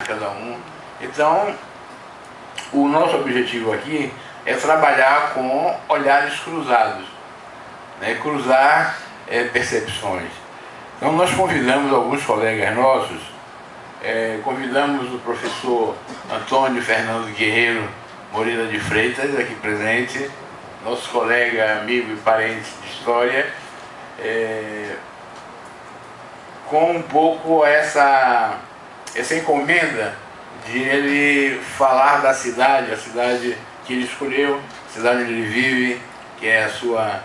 cada um. Então, o nosso objetivo aqui é trabalhar com olhares cruzados, né? Cruzar percepções. Então nós convidamos alguns colegas nossos, convidamos o professor Antônio Fernando Guerreiro Moreira de Freitas, aqui presente, nosso colega, amigo e parente de história, com um pouco essa encomenda de ele falar da cidade, a cidade que ele escolheu, a cidade onde ele vive, que é a sua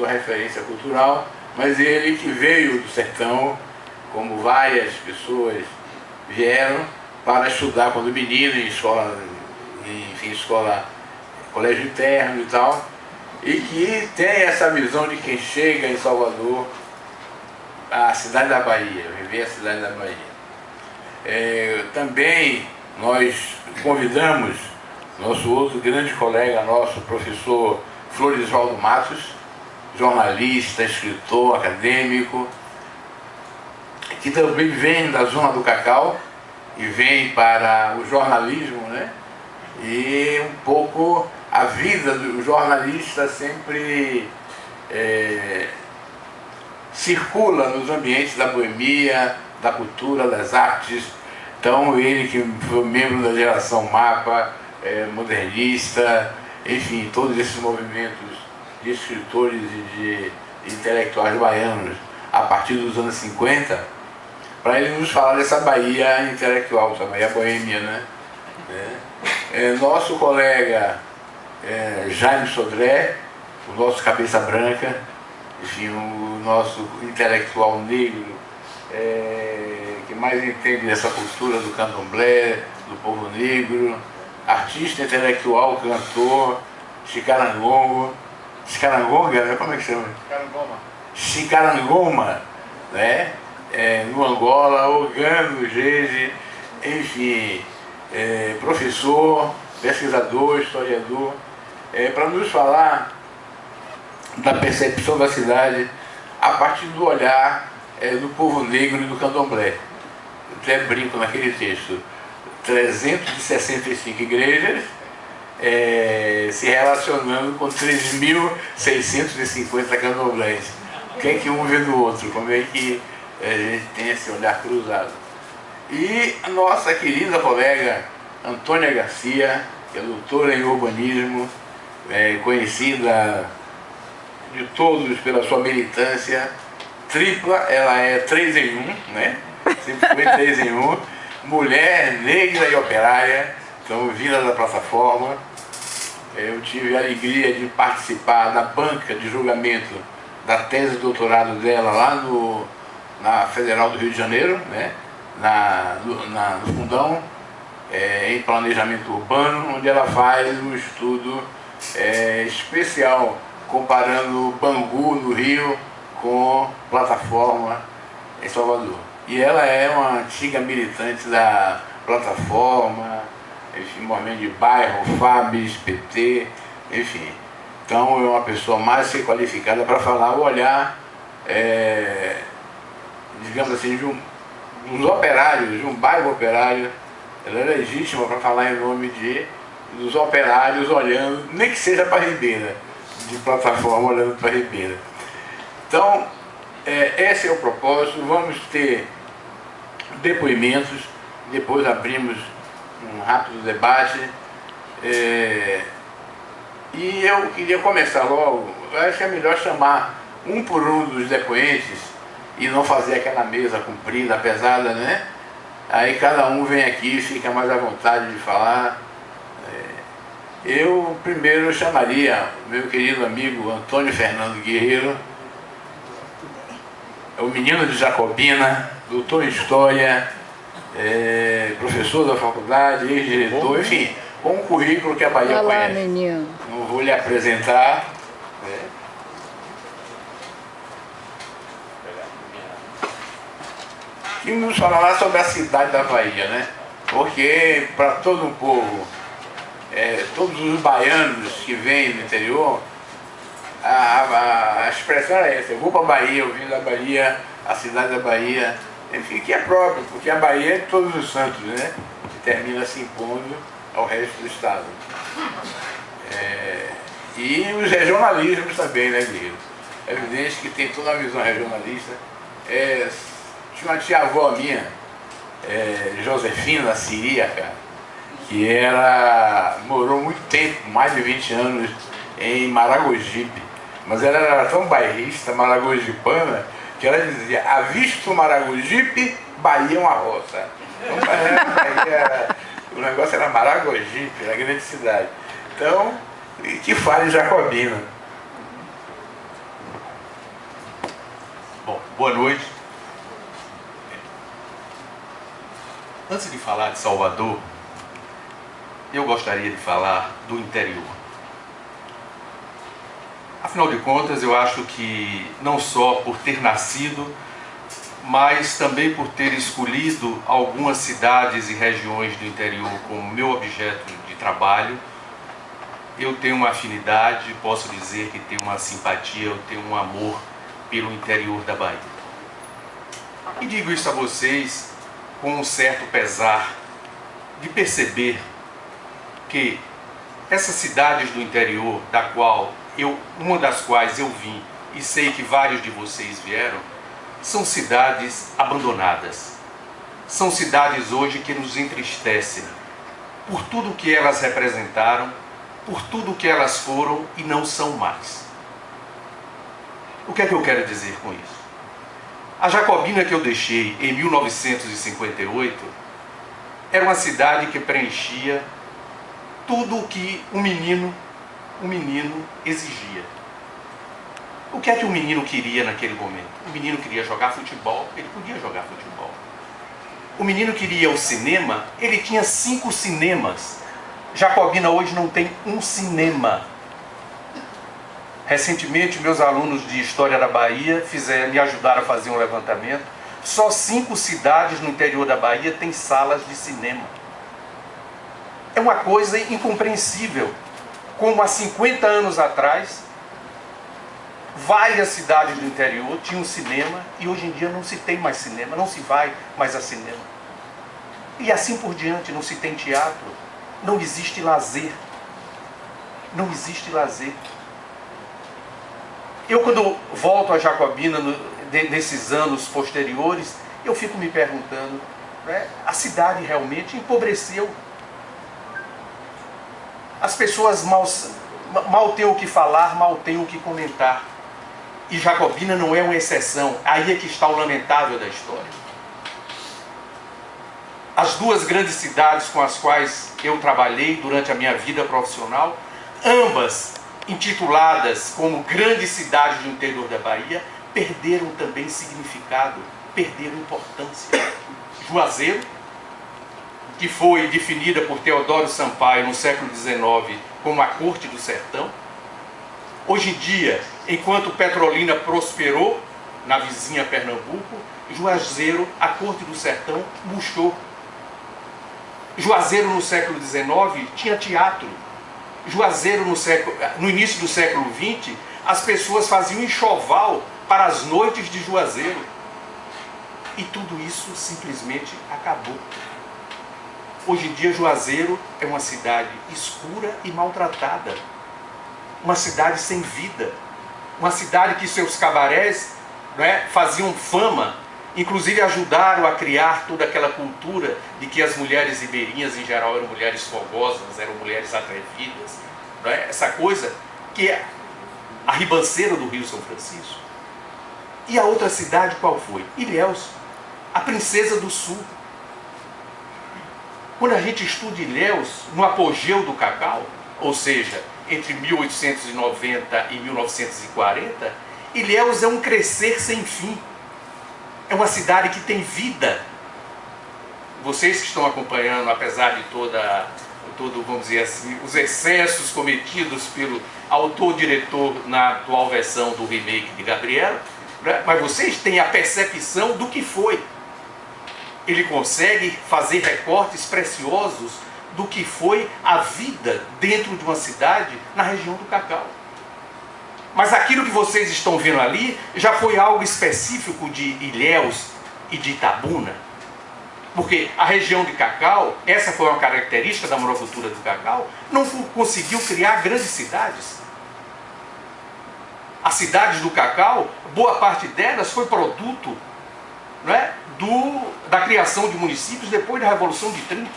referência cultural, mas ele que veio do sertão, como várias pessoas vieram para estudar quando menino, em escola, enfim, colégio interno e tal, e que tem essa visão de quem chega em Salvador, a cidade da Bahia, viver a cidade da Bahia. Também nós convidamos nosso outro grande colega, nosso professor Florisvaldo Matos, jornalista, escritor, acadêmico, que também vem da zona do Cacau e vem para o jornalismo, né? E um pouco a vida do jornalista sempre circula nos ambientes da boemia, da cultura, das artes. Então ele que foi membro da geração Mapa, modernista, enfim, todos esses movimentos de escritores e de intelectuais baianos a partir dos anos 50, para ele nos falar dessa Bahia intelectual, essa Bahia boêmia, né? Nosso colega Jaime Sodré, o nosso cabeça branca, enfim, o nosso intelectual negro, que mais entende dessa cultura do candomblé, do povo negro, artista intelectual, cantor, Chicarangonga, né? Como é que chama? Chicarangoma, né? No Angola, Ogando, Gege, enfim, professor, pesquisador, historiador, para nos falar da percepção da cidade a partir do olhar do povo negro e do candomblé. Eu até brinco naquele texto, 365 igrejas se relacionando com 3.650 candomblés. O que é que um vê do outro? Como é que a gente tem esse olhar cruzado? E a nossa querida colega Antônia Garcia, que é doutora em urbanismo, conhecida de todos pela sua militância tripla, ela é 3 em 1, né? Sempre foi 3 em 1, mulher, negra e operária, então vinda da plataforma. Eu tive a alegria de participar da banca de julgamento da tese de doutorado dela lá na Federal do Rio de Janeiro, né? No Fundão, em planejamento urbano, onde ela faz um estudo especial comparando Bangu no Rio com plataforma em Salvador. E ela é uma antiga militante da plataforma, enfim, movimento de bairro, FABES, PT, enfim. Então é uma pessoa mais que qualificada para falar o olhar, digamos assim, dos operários, de um bairro operário. Ela é legítima para falar em nome dos operários olhando, nem que seja para a Ribeira, de plataforma olhando para a Ribeira. Então, esse é o propósito. Vamos ter depoimentos, depois abrimos um rápido debate, e eu queria começar logo. Eu acho que é melhor chamar um por um dos depoentes e não fazer aquela mesa comprida, pesada, né? Aí cada um vem aqui e fica mais à vontade de falar. Eu primeiro chamaria o meu querido amigo Antônio Fernando Guerreiro, é o menino de Jacobina, doutor em História, professor da faculdade, ex-diretor, enfim, com um currículo que a Bahia conhece. Menino. Não vou lhe apresentar. E nos falará sobre a cidade da Bahia, né? Porque para todo um povo, todos os baianos que vêm do interior, a expressão é essa: eu vou para a Bahia, eu vim da Bahia, a cidade da Bahia, enfim, que é próprio, porque a Bahia é de todos os santos, né? Que termina se impondo ao resto do Estado. E os regionalismos também, né, Guilherme? É evidente que tem toda uma visão regionalista. Tinha uma tia-avó minha, Josefina Siríaca, que morou muito tempo, mais de 20 anos, em Maragogipe. Mas ela era tão bairrista, maragogipana, que ela dizia: avisto Maragogipe, Bahia é uma roça. Então, o negócio era Maragogipe, na grande cidade. Então, que fale jacobina. Bom, boa noite. Antes de falar de Salvador, eu gostaria de falar do interior. Afinal de contas, eu acho que não só por ter nascido, mas também por ter escolhido algumas cidades e regiões do interior como meu objeto de trabalho, eu tenho uma afinidade, posso dizer que tenho uma simpatia, eu tenho um amor pelo interior da Bahia. E digo isso a vocês com um certo pesar de perceber que essas cidades do interior, uma das quais eu vim e sei que vários de vocês vieram, são cidades abandonadas. São cidades hoje que nos entristecem por tudo que elas representaram, por tudo que elas foram e não são mais. O que é que eu quero dizer com isso? A Jacobina que eu deixei em 1958 era uma cidade que preenchia tudo o que um menino exigia. O que é que o menino queria naquele momento? O menino queria jogar futebol, ele podia jogar futebol. O menino queria o cinema, ele tinha 5 cinemas. Jacobina hoje não tem um cinema. Recentemente, meus alunos de História da Bahia me ajudaram a fazer um levantamento. Só 5 cidades no interior da Bahia têm salas de cinema. É uma coisa incompreensível. Como há 50 anos atrás, várias cidades do interior tinham cinema e hoje em dia não se tem mais cinema, não se vai mais a cinema. E assim por diante, não se tem teatro, não existe lazer. Não existe lazer. Eu, quando volto a Jacobina, nesses anos posteriores, eu fico me perguntando, né, a cidade realmente empobreceu. As pessoas mal têm o que falar, mal têm o que comentar. E Jacobina não é uma exceção. Aí é que está o lamentável da história. As 2 grandes cidades com as quais eu trabalhei durante a minha vida profissional, ambas intituladas como grandes cidades do interior da Bahia, perderam também significado, perderam importância. Juazeiro, que foi definida por Teodoro Sampaio no século XIX como a Corte do Sertão, hoje em dia, enquanto Petrolina prosperou na vizinha Pernambuco, Juazeiro, a Corte do Sertão, murchou. Juazeiro no século XIX tinha teatro. Juazeiro no início do século XX, as pessoas faziam enxoval para as noites de Juazeiro. E tudo isso simplesmente acabou. Hoje em dia Juazeiro é uma cidade escura e maltratada. Uma cidade sem vida. Uma cidade que seus cabarés, né, faziam fama, inclusive ajudaram a criar toda aquela cultura de que as mulheres ribeirinhas em geral eram mulheres fogosas, eram mulheres atrevidas, né? Essa coisa que é a ribanceira do Rio São Francisco. E a outra cidade qual foi? Ilhéus, a princesa do sul. Quando a gente estuda Ilhéus, no apogeu do cacau, ou seja, entre 1890 e 1940, Ilhéus é um crescer sem fim. É uma cidade que tem vida. Vocês que estão acompanhando, apesar de vamos dizer assim, os excessos cometidos pelo autor-diretor na atual versão do remake de Gabriela, né? Mas vocês têm a percepção do que foi. Ele consegue fazer recortes preciosos do que foi a vida dentro de uma cidade na região do Cacau. Mas aquilo que vocês estão vendo ali já foi algo específico de Ilhéus, e de Itabuna, porque a região de cacau, essa foi uma característica da monocultura do cacau, não conseguiu criar grandes cidades. As cidades do cacau, boa parte delas foi produto, não é, da criação de municípios depois da Revolução de 30.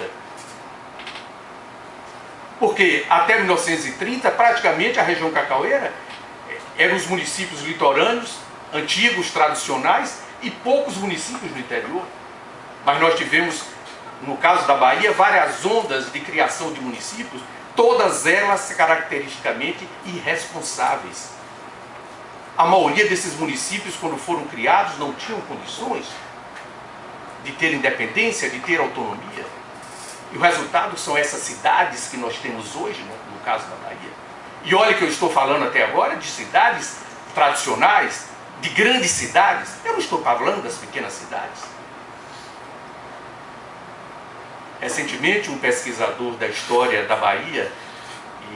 Porque até 1930, praticamente a região cacaueira eram os municípios litorâneos, antigos, tradicionais, e poucos municípios do interior. Mas nós tivemos, no caso da Bahia, várias ondas de criação de municípios, todas elas caracteristicamente irresponsáveis. A maioria desses municípios, quando foram criados, não tinham condições de ter independência, de ter autonomia. E o resultado são essas cidades que nós temos hoje, né, no caso da Bahia. E olha que eu estou falando até agora de cidades tradicionais, de grandes cidades. Eu não estou falando das pequenas cidades. Recentemente, um pesquisador da história da Bahia,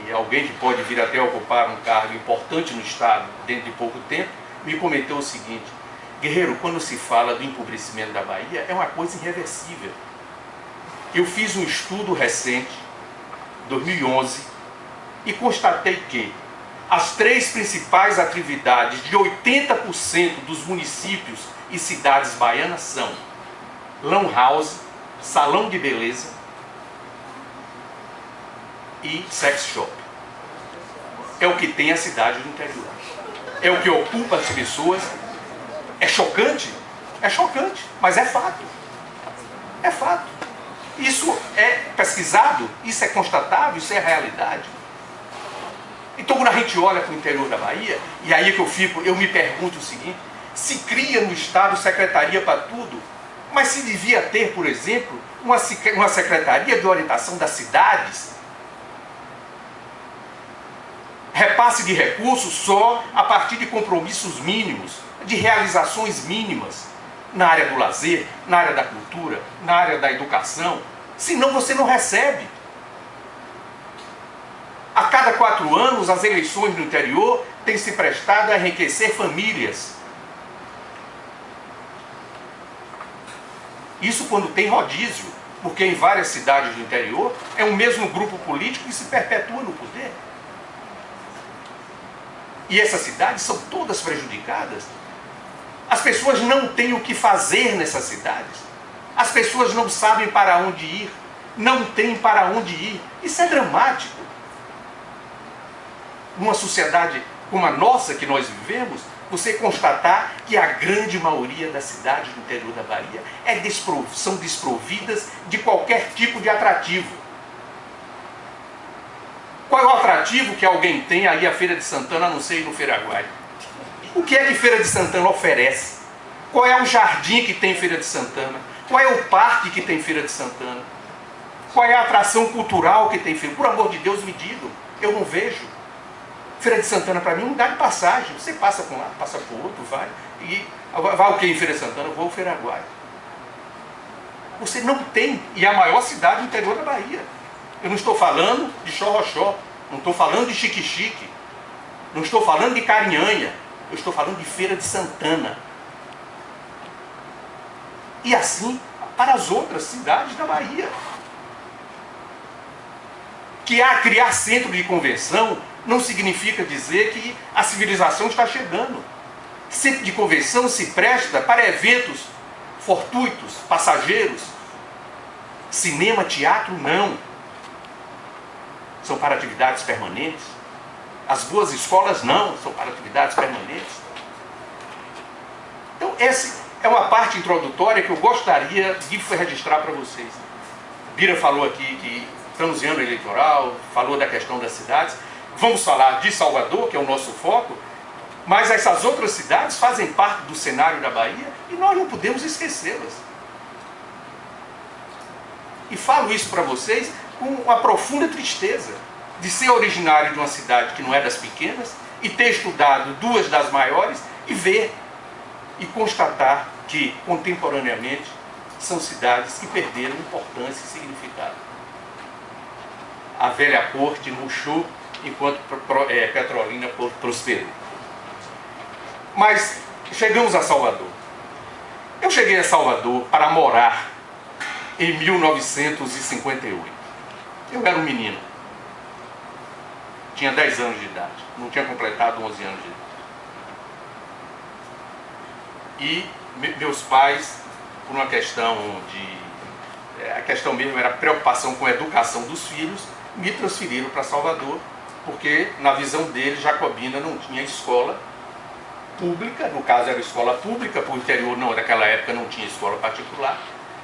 e alguém que pode vir até ocupar um cargo importante no Estado dentro de pouco tempo, me comentou o seguinte: Guerreiro, quando se fala do empobrecimento da Bahia, é uma coisa irreversível. Eu fiz um estudo recente, 2011, e constatei que as 3 principais atividades de 80% dos municípios e cidades baianas são lan house, salão de beleza e sex shop. É o que tem a cidade do interior. É o que ocupa as pessoas. É chocante? É chocante, mas é fato. É fato. Isso é pesquisado, isso é constatável, isso é realidade. Então, quando a gente olha para o interior da Bahia, e aí que eu me pergunto o seguinte: se cria no Estado secretaria para tudo, mas se devia ter, por exemplo, uma secretaria de orientação das cidades, repasse de recursos só a partir de compromissos mínimos, de realizações mínimas, na área do lazer, na área da cultura, na área da educação, senão você não recebe. A cada 4 anos, as eleições no interior têm se prestado a enriquecer famílias. Isso quando tem rodízio, porque em várias cidades do interior é o mesmo grupo político que se perpetua no poder. E essas cidades são todas prejudicadas. As pessoas não têm o que fazer nessas cidades. As pessoas não sabem para onde ir. Não têm para onde ir. Isso é dramático. Numa sociedade como a nossa que nós vivemos, você constatar que a grande maioria das cidades do interior da Bahia são desprovidas de qualquer tipo de atrativo. Qual é o atrativo que alguém tem aí a Feira de Santana, a não ser ir no Feiraguai? O que é que Feira de Santana oferece? Qual é o jardim que tem Feira de Santana? Qual é o parque que tem Feira de Santana? Qual é a atração cultural que tem Feira? Por amor de Deus, me digam, eu não vejo. Feira de Santana para mim é um lugar de passagem. Você passa por um lado, passa por outro, vai. E vai o que em Feira de Santana? Eu vou ao Feiraguai. Você não tem, e é a maior cidade do interior da Bahia. Eu não estou falando de Xorroxó, não estou falando de Xique-Xique, não estou falando de Carinhanha, eu estou falando de Feira de Santana. E assim para as outras cidades da Bahia. Que criar centro de convenção não significa dizer que a civilização está chegando. Centro de convenção se presta para eventos fortuitos, passageiros. Cinema, teatro, não. São para atividades permanentes. As boas escolas não, são para atividades permanentes. Então essa é uma parte introdutória que eu gostaria de registrar para vocês. Bira falou aqui que estamos em ano eleitoral, falou da questão das cidades. Vamos falar de Salvador, que é o nosso foco, mas essas outras cidades fazem parte do cenário da Bahia e nós não podemos esquecê-las. E falo isso para vocês com uma profunda tristeza de ser originário de uma cidade que não é das pequenas e ter estudado 2 das maiores e ver e constatar que, contemporaneamente, são cidades que perderam importância e significado. A velha corte murchou enquanto Petrolina prosperou. Mas chegamos a Salvador. Eu cheguei a Salvador para morar em 1958. Eu era um menino. Tinha 10 anos de idade. Não tinha completado 11 anos de idade. E meus pais, por uma questão a questão mesmo era a preocupação com a educação dos filhos, me transferiram para Salvador, porque na visão deles, Jacobina não tinha escola pública, no caso era escola pública, para o interior não, naquela época não tinha escola particular,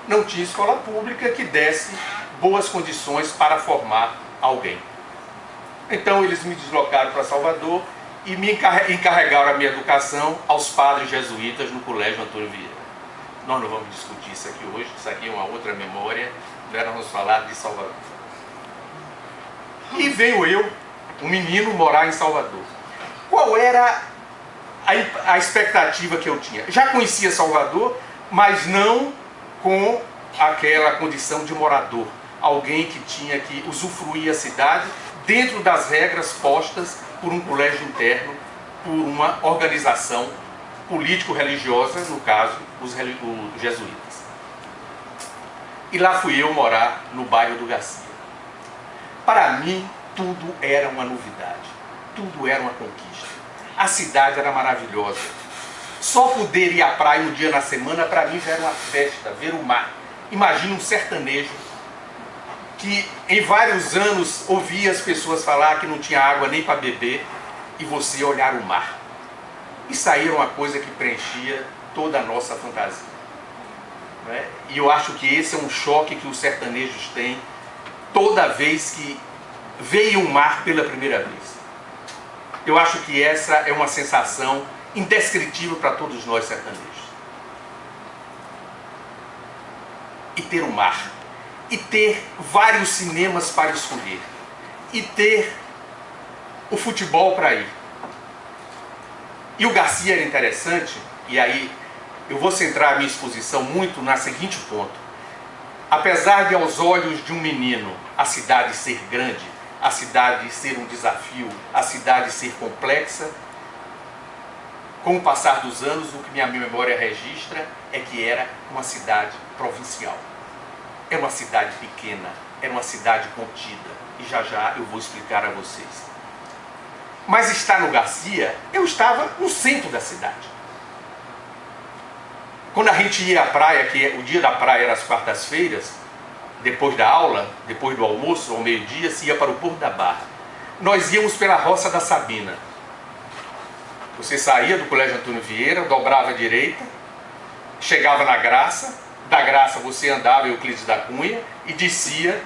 não tinha escola pública que desse boas condições para formar alguém. Então eles me deslocaram para Salvador e me encarregaram a minha educação aos padres jesuítas no Colégio Antônio Vieira. Nós não vamos discutir isso aqui hoje, isso aqui é uma outra memória, nós vamos falar de Salvador. E veio eu, um menino, morar em Salvador. Qual era a expectativa que eu tinha? Já conhecia Salvador, mas não com aquela condição de morador. Alguém que tinha que usufruir a cidade dentro das regras postas por um colégio interno, por uma organização político-religiosa, no caso, os jesuítas. E lá fui eu morar no bairro do Garcia. Para mim, tudo era uma novidade, tudo era uma conquista. A cidade era maravilhosa. Só poder ir à praia um dia na semana, para mim já era uma festa, ver o mar. Imagina um sertanejo que em vários anos ouvia as pessoas falar que não tinha água nem para beber e você olhar o mar. Isso aí era uma coisa que preenchia toda a nossa fantasia. Né? E eu acho que esse é um choque que os sertanejos têm toda vez que veem o mar pela primeira vez. Eu acho que essa é uma sensação indescritível para todos nós sertanejos. E ter o mar. E ter vários cinemas para escolher. E ter o futebol para ir. E o Garcia era interessante, e aí eu vou centrar a minha exposição muito na seguinte ponto. Apesar de aos olhos de um menino a cidade ser grande, a cidade ser um desafio, a cidade ser complexa, com o passar dos anos, o que minha memória registra é que era uma cidade provincial. Era uma cidade pequena, era uma cidade contida. E já já eu vou explicar a vocês. Mas estar no Garcia, eu estava no centro da cidade. Quando a gente ia à praia, que o dia da praia era às quartas-feiras, depois da aula, depois do almoço, ao meio-dia, se ia para o Porto da Barra. Nós íamos pela Roça da Sabina. Você saía do Colégio Antônio Vieira, dobrava à direita, chegava na Graça, da Graça você andava em Euclides da Cunha e descia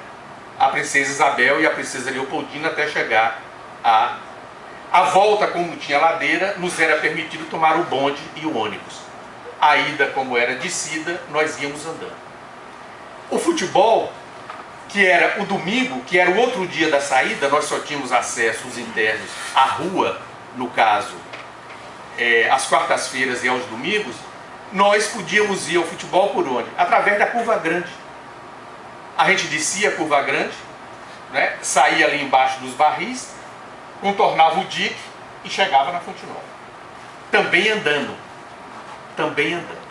a Princesa Isabel e a Princesa Leopoldina até chegar a volta, como tinha ladeira, nos era permitido tomar o bonde e o ônibus. A ida, como era descida, nós íamos andando. O futebol, que era o domingo, que era o outro dia da saída, nós só tínhamos acesso, os internos, à rua, no caso, às quartas-feiras e aos domingos, nós podíamos ir ao futebol por onde? Através da Curva Grande. A gente descia a Curva Grande, né, saía ali embaixo dos barris, contornava o dique e chegava na Fonte Nova. Também andando. Também andando.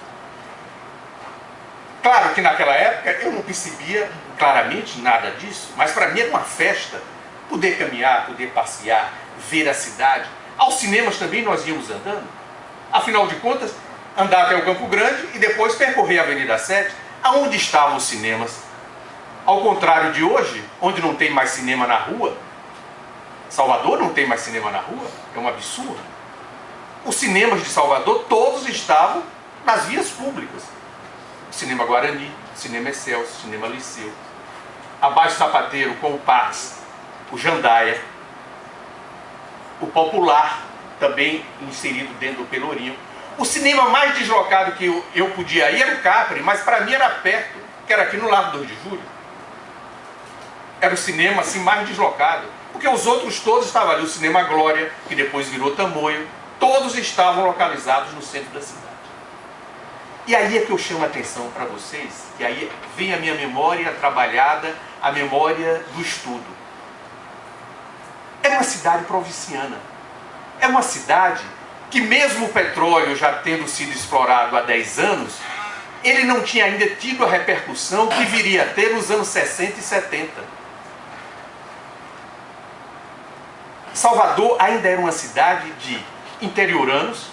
Claro que naquela época eu não percebia claramente nada disso, mas para mim era uma festa poder caminhar, poder passear, ver a cidade. Aos cinemas também nós íamos andando. Afinal de contas, andar até o Campo Grande e depois percorrer a Avenida 7, aonde estavam os cinemas. Ao contrário de hoje, onde não tem mais cinema na rua, Salvador não tem mais cinema na rua, é um absurdo. Os cinemas de Salvador todos estavam nas vias públicas. Cinema Guarani, Cinema Excelsior, Cinema Liceu, Abaixo Sapateiro com o Pax, o Jandaia, o Popular, também inserido dentro do Pelourinho. O cinema mais deslocado que eu podia ir era o Capri, mas para mim era perto, que era aqui no Largo 2 de Julho. Era o cinema assim mais deslocado, porque os outros todos estavam ali. O Cinema Glória, que depois virou Tamoio, todos estavam localizados no centro da cidade. E aí é que eu chamo a atenção para vocês, que aí vem a minha memória trabalhada, a memória do estudo. É uma cidade provinciana. É uma cidade que mesmo o petróleo já tendo sido explorado há 10 anos, ele não tinha ainda tido a repercussão que viria a ter nos anos 60 e 70. Salvador ainda era uma cidade de interioranos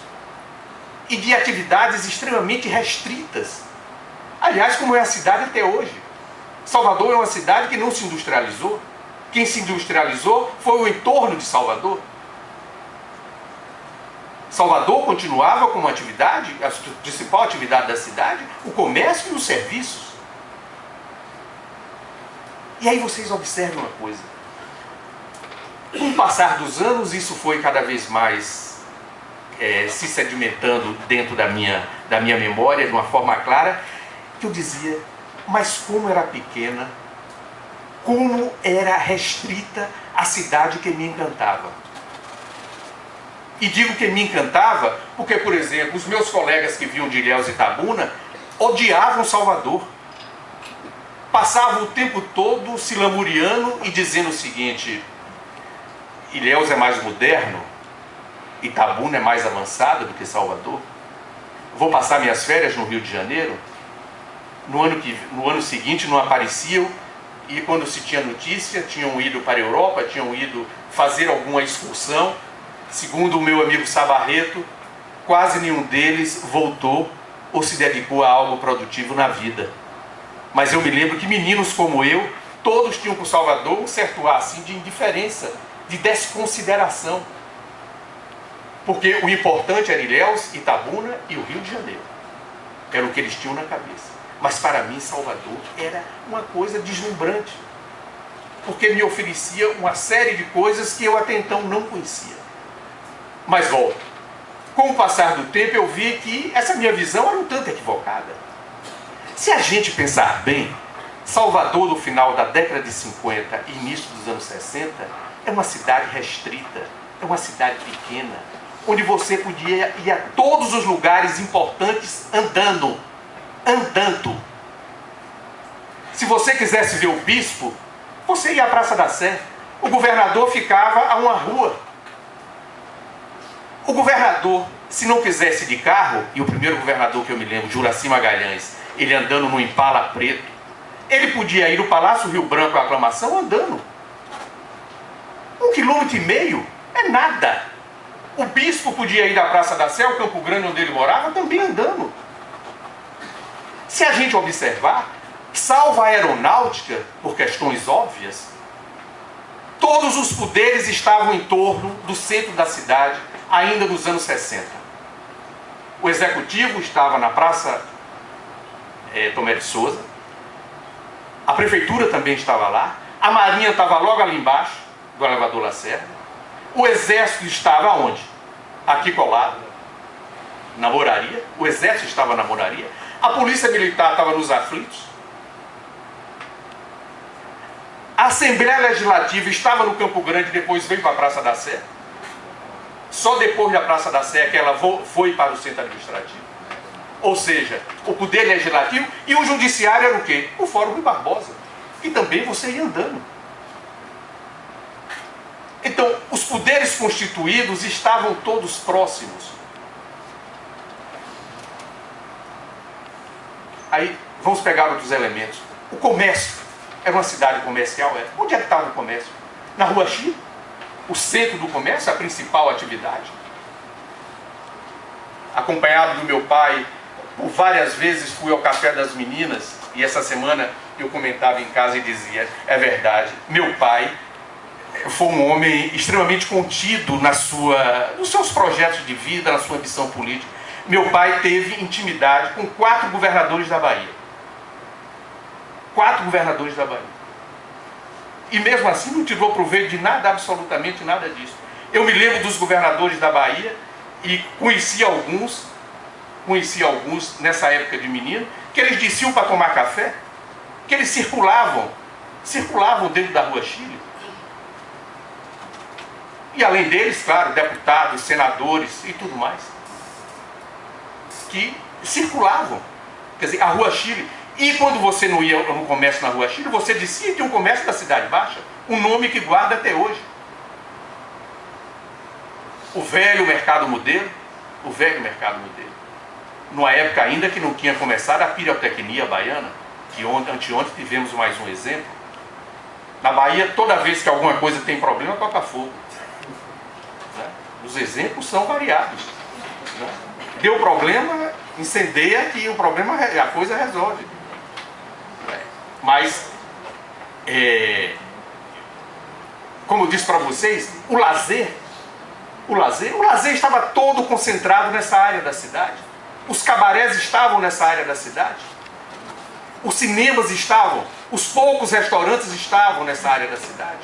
e de atividades extremamente restritas. Aliás, como é a cidade até hoje. Salvador é uma cidade que não se industrializou. Quem se industrializou foi o entorno de Salvador. Salvador continuava como atividade, a principal atividade da cidade, o comércio e os serviços. E aí vocês observem uma coisa. Com o passar dos anos, isso foi cada vez mais se sedimentando dentro da minha memória, de uma forma clara, que eu dizia, mas como era pequena, como era restrita a cidade que me encantava. E digo que me encantava porque, por exemplo, os meus colegas que vinham de Ilhéus e Itabuna odiavam Salvador. Passavam o tempo todo se lamuriando e dizendo o seguinte: Ilhéus é mais moderno, Itabuna é mais avançada do que Salvador. Vou passar minhas férias no Rio de Janeiro. No ano seguinte não apareciam, e quando se tinha notícia, tinham ido para a Europa, tinham ido fazer alguma excursão. Segundo o meu amigo Sabarreto, quase nenhum deles voltou ou se dedicou a algo produtivo na vida. Mas eu me lembro que meninos como eu, todos tinham por Salvador um certo ar assim, de indiferença, de desconsideração. Porque o importante era Ilhéus, Itabuna e o Rio de Janeiro. Era o que eles tinham na cabeça. Mas para mim Salvador era uma coisa deslumbrante. Porque me oferecia uma série de coisas que eu até então não conhecia. Mas volto. Com o passar do tempo eu vi que essa minha visão era um tanto equivocada. Se a gente pensar bem, Salvador no final da década de 50 e início dos anos 60 é uma cidade restrita, é uma cidade pequena, onde você podia ir a todos os lugares importantes andando. Se você quisesse ver o bispo, você ia à Praça da Sé. O governador ficava a uma rua. O governador, se não quisesse de carro, e o primeiro governador que eu me lembro, Juracy Magalhães, ele andando no Impala preto, ele podia ir no Palácio Rio Branco à Aclamação andando. 1,5 km é nada. O bispo podia ir da Praça da Sé, ao Campo Grande onde ele morava, também andando. Se a gente observar, salvo a aeronáutica, por questões óbvias, todos os poderes estavam em torno do centro da cidade, ainda nos anos 60. O executivo estava na Praça Tomé de Souza, a prefeitura também estava lá, a marinha estava logo ali embaixo, do elevador Lacerda, o exército estava onde? Aqui colado, na Moraria, o exército estava na Moraria, a polícia militar estava nos Aflitos, a Assembleia Legislativa estava no Campo Grande, depois veio para a Praça da Sé. Só depois da Praça da Sé que ela foi para o centro administrativo. Ou seja, o poder legislativo e o judiciário era o quê? O Fórum Rui Barbosa. E também você ia andando. Então, os poderes constituídos estavam todos próximos. Aí, vamos pegar outros elementos. O comércio. Era uma cidade comercial? Era. Onde é que estava o comércio? Na Rua Chile? O centro do comércio, a principal atividade. Acompanhado do meu pai, por várias vezes fui ao Café das Meninas, e essa semana eu comentava em casa e dizia, é verdade, meu pai foi um homem extremamente contido nos seus projetos de vida, na sua ambição política. Meu pai teve intimidade com 4 governadores da Bahia. 4 governadores da Bahia. E mesmo assim não tirou proveito de nada, absolutamente nada disso. Eu me lembro dos governadores da Bahia e conheci alguns nessa época de menino, que eles desciam para tomar café, que eles circulavam dentro da Rua Chile. E além deles, claro, deputados, senadores e tudo mais, que circulavam. Quer dizer, a Rua Chile. E quando você não ia no comércio na Rua Chile, você descia e tinha um comércio da Cidade Baixa, um nome que guarda até hoje. O velho mercado modelo, numa época ainda que não tinha começado a pirotecnia baiana, que anteontem tivemos mais um exemplo. Na Bahia, toda vez que alguma coisa tem problema, toca fogo. Né? Os exemplos são variados. Né? Deu problema, incendeia que o problema, a coisa resolve. Mas, como eu disse para vocês, o lazer estava todo concentrado nessa área da cidade. Os cabarés estavam nessa área da cidade. Os cinemas estavam, os poucos restaurantes estavam nessa área da cidade.